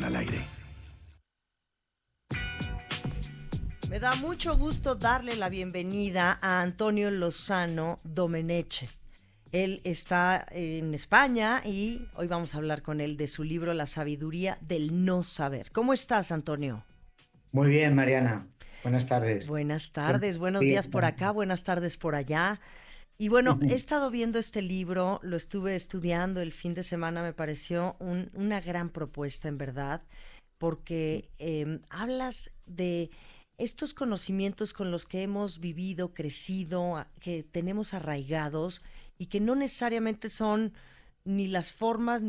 Balón al Aire. Me da mucho gusto darle la bienvenida a Antonio Lozano Domenech. Él está en España y hoy vamos a hablar con él de su libro La sabiduría del no saber. ¿Cómo estás, Antonio? Muy bien, Mariana. Buenas tardes. Buenas tardes, buenos Sí, días por acá, buenas tardes por allá. Y bueno, he estado viendo este libro, lo estuve estudiando el fin de semana, me pareció una gran propuesta en verdad, porque hablas de estos conocimientos con los que hemos vivido, crecido, que tenemos arraigados y que no necesariamente son ni las formas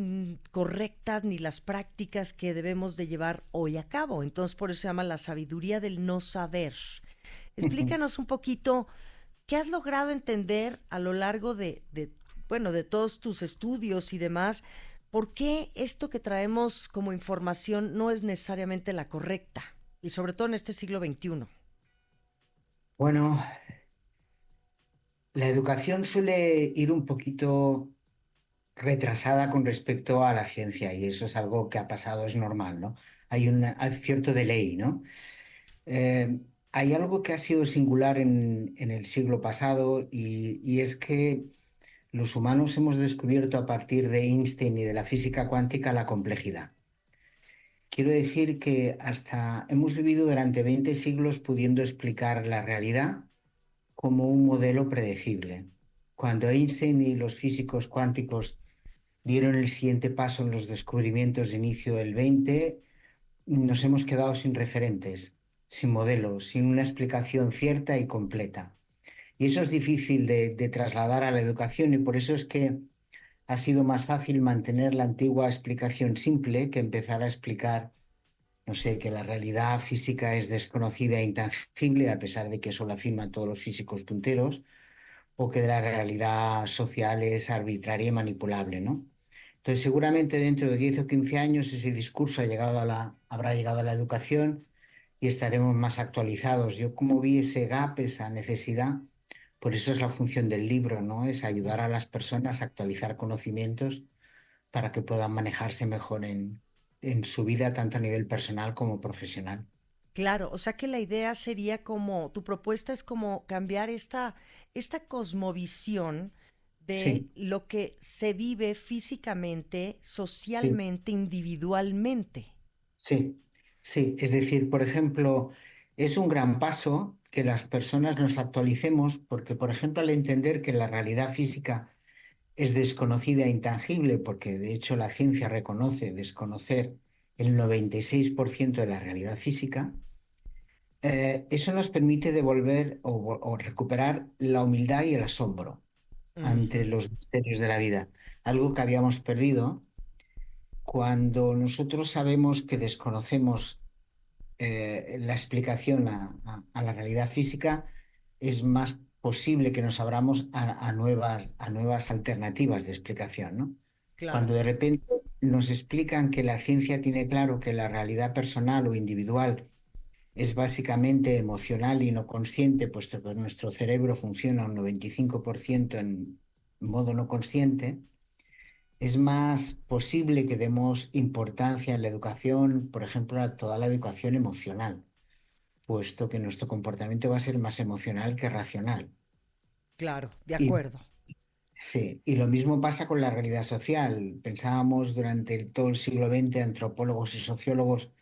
correctas ni las prácticas que debemos de llevar hoy a cabo. Entonces, por eso se llama la sabiduría del no saber. Explícanos un poquito qué has logrado entender a lo largo de todos tus estudios y demás. ¿Por qué esto que traemos como información no es necesariamente la correcta? Y sobre todo en este siglo XXI. Bueno, la educación suele ir un poquito retrasada con respecto a la ciencia y eso es algo que ha pasado, es normal, ¿no? Hay cierto delay, ¿no? Eh, Hay algo que ha sido singular en el siglo pasado y es que los humanos hemos descubierto a partir de Einstein y de la física cuántica la complejidad. Quiero decir que hasta hemos vivido durante 20 siglos pudiendo explicar la realidad como un modelo predecible. Cuando Einstein y los físicos cuánticos dieron el siguiente paso en los descubrimientos de inicio del 20, nos hemos quedado sin referentes, sin modelos, sin una explicación cierta y completa. Y eso es difícil de trasladar a la educación y por eso es que ha sido más fácil mantener la antigua explicación simple que empezar a explicar, no sé, que la realidad física es desconocida e intangible, a pesar de que eso lo afirman todos los físicos punteros, o que la realidad social es arbitraria y manipulable, ¿no? Entonces, seguramente dentro de 10 o 15 años ese discurso habrá llegado a la educación y estaremos más actualizados. Yo como vi ese gap, esa necesidad, por eso es la función del libro, ¿no? Es ayudar a las personas a actualizar conocimientos para que puedan manejarse mejor en su vida, tanto a nivel personal como profesional. Claro, o sea que la idea sería como, tu propuesta es como cambiar esta cosmovisión de Sí, lo que se vive físicamente, sí, socialmente, individualmente. sí, sí. Es decir, por ejemplo, es un gran paso que las personas nos actualicemos porque, por ejemplo, al entender que la realidad física es desconocida e intangible, porque de hecho la ciencia reconoce desconocer el 96% de la realidad física, eso nos permite devolver o recuperar la humildad y el asombro ante Ujú. los misterios de la vida, algo que habíamos perdido cuando nosotros sabemos que desconocemos la explicación a la realidad física, es más posible que nos abramos a nuevas alternativas de explicación, ¿no? Claro. Cuando de repente nos explican que la ciencia tiene claro que la realidad personal o individual es básicamente emocional y no consciente, puesto que nuestro cerebro funciona un 95% en modo no consciente, es más posible que demos importancia en la educación, por ejemplo, a toda la educación emocional, puesto que nuestro comportamiento va a ser más emocional que racional. Claro, de Y acuerdo. sí, y lo mismo pasa con la realidad social. Pensábamos durante todo el siglo XX, antropólogos y sociólogos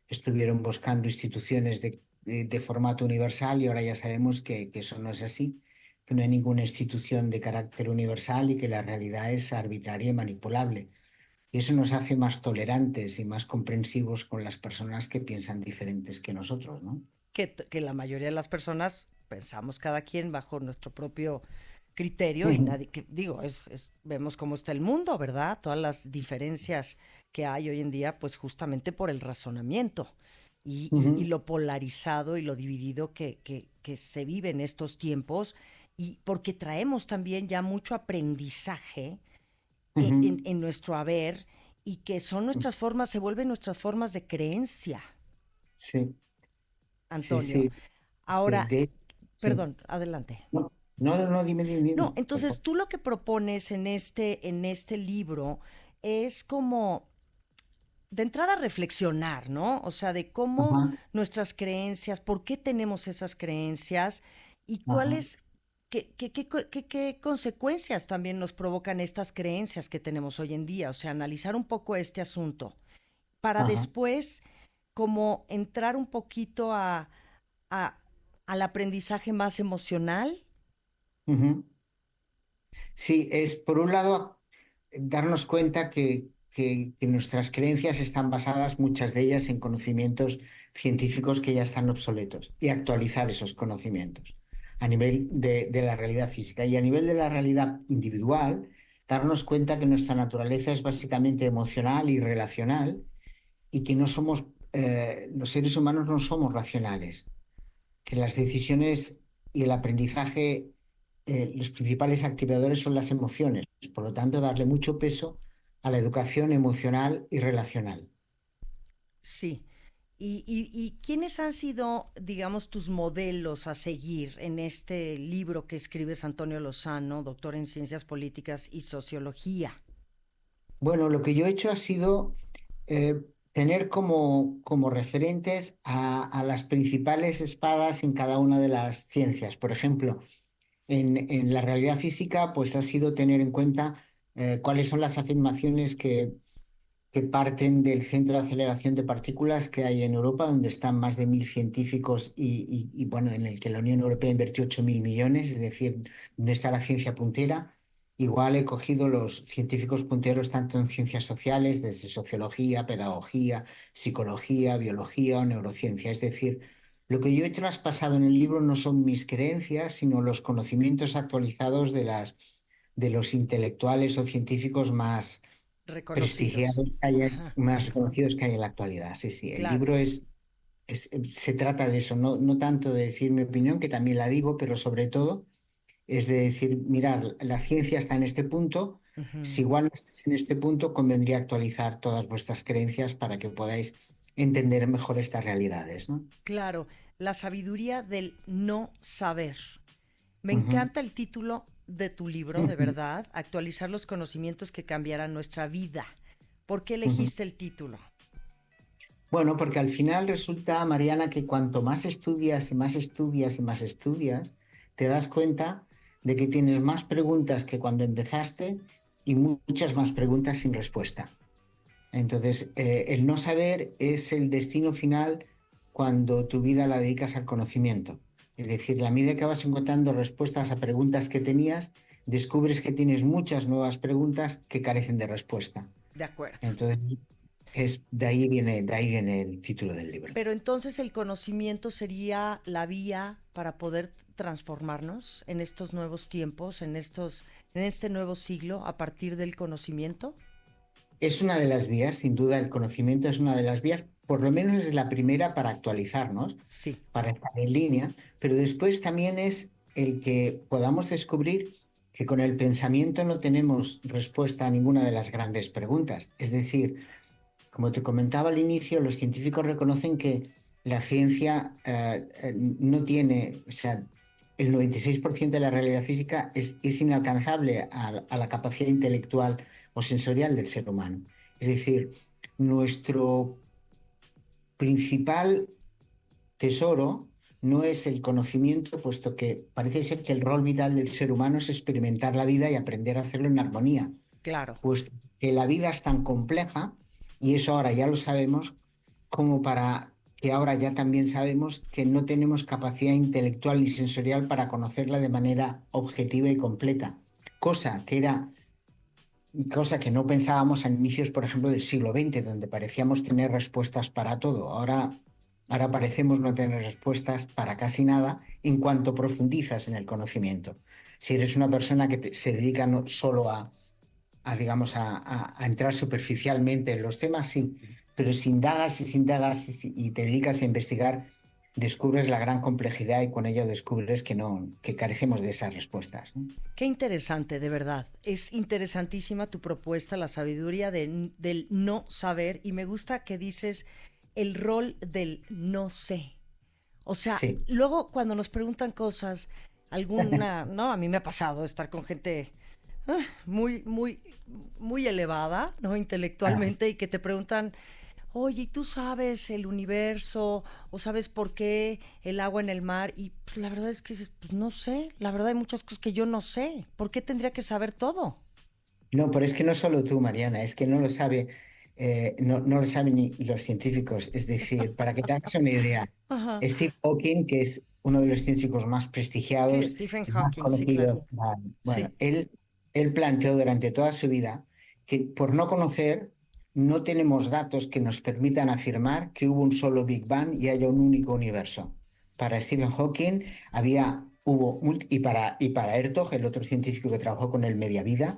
estuvieron buscando instituciones de formato universal y ahora ya sabemos que eso no es así, que no hay ninguna institución de carácter universal y que la realidad es arbitraria y manipulable. Y eso nos hace más tolerantes y más comprensivos con las personas que piensan diferentes que nosotros, ¿no? Que la mayoría de las personas pensamos cada quien bajo nuestro propio criterio y nadie, que digo, vemos cómo está el mundo, ¿verdad? Todas las diferencias que hay hoy en día, pues justamente por el razonamiento y Ujú, lo polarizado y lo dividido que se vive en estos tiempos y porque traemos también ya mucho aprendizaje ujú. en nuestro haber y que son nuestras formas, se vuelven nuestras formas de creencia, Sí, sí, Antonio. sí, sí, Ahora, sí. perdón, adelante. No, no, no, no, dime, dime, No, dime, por entonces favor. tú lo que propones en este libro es como de entrada reflexionar, ¿no? O sea, de cómo Ajá, nuestras creencias, por qué tenemos esas creencias y ajá, cuáles, qué consecuencias también nos provocan estas creencias que tenemos hoy en día. O sea, analizar un poco este asunto para ajá. después como entrar un poquito a- al aprendizaje más emocional. Ujú. Sí, es por un lado darnos cuenta que nuestras creencias están basadas, muchas de ellas, en conocimientos científicos que ya están obsoletos y actualizar esos conocimientos a nivel de la realidad física y a nivel de la realidad individual, darnos cuenta que nuestra naturaleza es básicamente emocional y relacional y que no somos, los seres humanos no somos racionales, que las decisiones y el aprendizaje, los principales activadores son las emociones. Por lo tanto, darle mucho peso a la educación emocional y relacional. Sí. ¿Y quiénes han sido, digamos, tus modelos a seguir en este libro que escribes, Antonio Lozano, doctor en Ciencias Políticas y Sociología? Bueno, lo que yo he hecho ha sido eh, tener como referentes a las principales espadas en cada una de las ciencias. Por ejemplo, en la realidad física, pues ha sido tener en cuenta cuáles son las afirmaciones que parten del centro de aceleración de partículas que hay en Europa, donde están más de 1.000 científicos bueno, en el que la Unión Europea invirtió 8.000 millones, es decir, donde está la ciencia puntera. Igual he cogido los científicos punteros tanto en ciencias sociales, desde sociología, pedagogía, psicología, biología o neurociencia. Es decir, lo que yo he traspasado en el libro no son mis creencias, sino los conocimientos actualizados de los intelectuales o científicos más Reconocidos. prestigiados que hay, Ajá, más reconocidos que hay en la actualidad. Sí, sí, el claro. libro se trata de eso, no tanto de decir mi opinión, que también la digo, pero sobre todo es de decir, mirar, la ciencia está en este punto, si Ujú. igual no estás en este punto, convendría actualizar todas vuestras creencias para que podáis entender mejor estas realidades, ¿no? Claro, la sabiduría del no saber. Me Ujú. encanta el título de tu libro, de verdad, actualizar los conocimientos que cambiarán nuestra vida. ¿Por qué Ujú. elegiste el título? Bueno, porque al final resulta, Mariana, que cuanto más estudias y más estudias y más estudias, te das cuenta de que tienes más preguntas que cuando empezaste y muchas más preguntas sin respuesta. Entonces, el no saber es el destino final cuando tu vida la dedicas al conocimiento. Es decir, la medida que vas encontrando respuestas a preguntas que tenías, descubres que tienes muchas nuevas preguntas que carecen de respuesta. De acuerdo. Entonces, de ahí viene el título del libro. Pero entonces el conocimiento sería la vía para poder transformarnos en estos nuevos tiempos, en este nuevo siglo, a partir del conocimiento. Es una de las vías, sin duda, el conocimiento es una de las vías, por lo menos es la primera para actualizarnos, Sí, para estar en línea, pero después también es el que podamos descubrir que con el pensamiento no tenemos respuesta a ninguna de las grandes preguntas. Es decir, como te comentaba al inicio, los científicos reconocen que la ciencia no tiene, o sea, el 96% de la realidad física es inalcanzable a la capacidad intelectual o sensorial del ser humano. Es decir, nuestro principal tesoro no es el conocimiento, puesto que parece ser que el rol vital del ser humano es experimentar la vida y aprender a hacerlo en armonía, claro. pues que la vida es tan compleja, y eso ahora ya lo sabemos, como para que ahora ya también sabemos que no tenemos capacidad intelectual ni sensorial para conocerla de manera objetiva y completa, cosa que era cosa que no pensábamos a inicios, por ejemplo, del siglo XX, donde parecíamos tener respuestas para todo. Ahora parecemos no tener respuestas para casi nada en cuanto profundizas en el conocimiento. Si eres una persona que se dedica no solo digamos, a entrar superficialmente en los temas, sí, pero si indagas y si indagas y te dedicas a investigar, descubres la gran complejidad y con ello descubres que no, que carecemos de esas respuestas, ¿no? Qué interesante, de verdad. Es interesantísima tu propuesta, la sabiduría del no saber. Y me gusta que dices el rol del no sé. O sea, Sí. luego cuando nos preguntan cosas, alguna, no, a mí me ha pasado estar con gente muy, muy, muy elevada, ¿no? Ah, Intelectualmente y que te preguntan, oye, ¿y tú sabes el universo o sabes por qué el agua en el mar? Y pues, la verdad es que dices, pues no sé, la verdad hay muchas cosas que yo no sé. ¿Por qué tendría que saber todo? No, pero es que no solo tú, Mariana, es que no lo sabe, no lo saben ni los científicos. Es decir, para que te hagas una idea, Ajá. Steve Hawking, que es uno de los científicos más Sí, prestigiados Stephen y más Hawking, sí, claro. conocidos, bueno, Sí. él planteó durante toda su vida que por no conocer, no tenemos datos que nos permitan afirmar que hubo un solo Big Bang y haya un único universo. Para Stephen Hawking y para Ertog, el otro científico que trabajó con él media vida,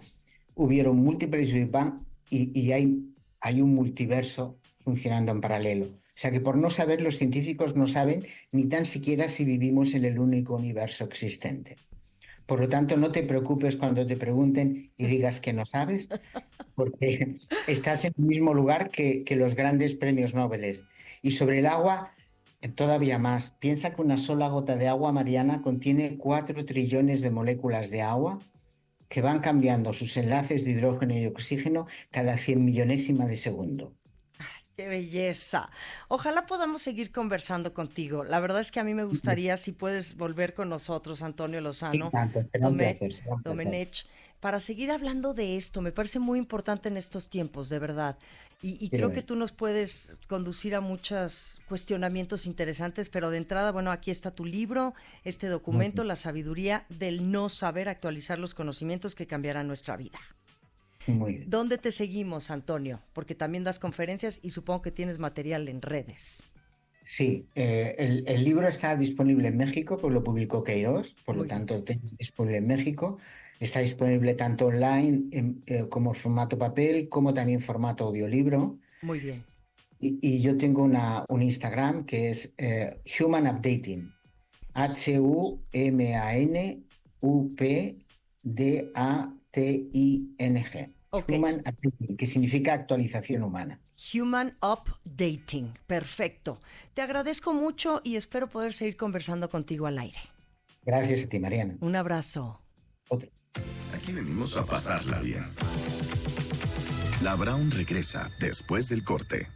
hubieron múltiples Big Bang y hay un multiverso funcionando en paralelo. O sea que por no saber, los científicos no saben ni tan siquiera si vivimos en el único universo existente. Por lo tanto, no te preocupes cuando te pregunten y digas que no sabes, porque estás en el mismo lugar que los grandes premios Nobel. Y sobre el agua, todavía más. Piensa que una sola gota de agua, Mariana, contiene 4 trillones de moléculas de agua que van cambiando sus enlaces de hidrógeno y oxígeno cada 100 millonésima de segundo. Qué belleza. Ojalá podamos seguir conversando contigo. La verdad es que a mí me gustaría, si puedes volver con nosotros, Antonio Lozano, Exacto, será un Dome- placer, será un placer. Domenech, para seguir hablando de esto. Me parece muy importante en estos tiempos, de verdad. Y Sí lo creo que es. tú nos puedes conducir a muchos cuestionamientos interesantes, pero de entrada, bueno, aquí está tu libro, este Muy documento, bien. La sabiduría del no saber, actualizar los conocimientos que cambiarán nuestra vida. Muy bien. ¿Dónde te seguimos, Antonio? Porque también das conferencias y supongo que tienes material en redes. Sí, el libro está disponible en México, pues lo publicó Queiroz, por lo Muy bien, tanto está disponible en México. Está disponible tanto online como en formato papel, como también en formato audiolibro. muy bien. Y yo tengo un Instagram que es Human Updating. HUmanUpDATING. Ok, Human Updating, que significa actualización humana. Human Updating. Perfecto. Te agradezco mucho y espero poder seguir conversando contigo al aire. Gracias a ti, Mariana. Un abrazo. Otro. Aquí venimos a pasarla bien. La Brown regresa después del corte.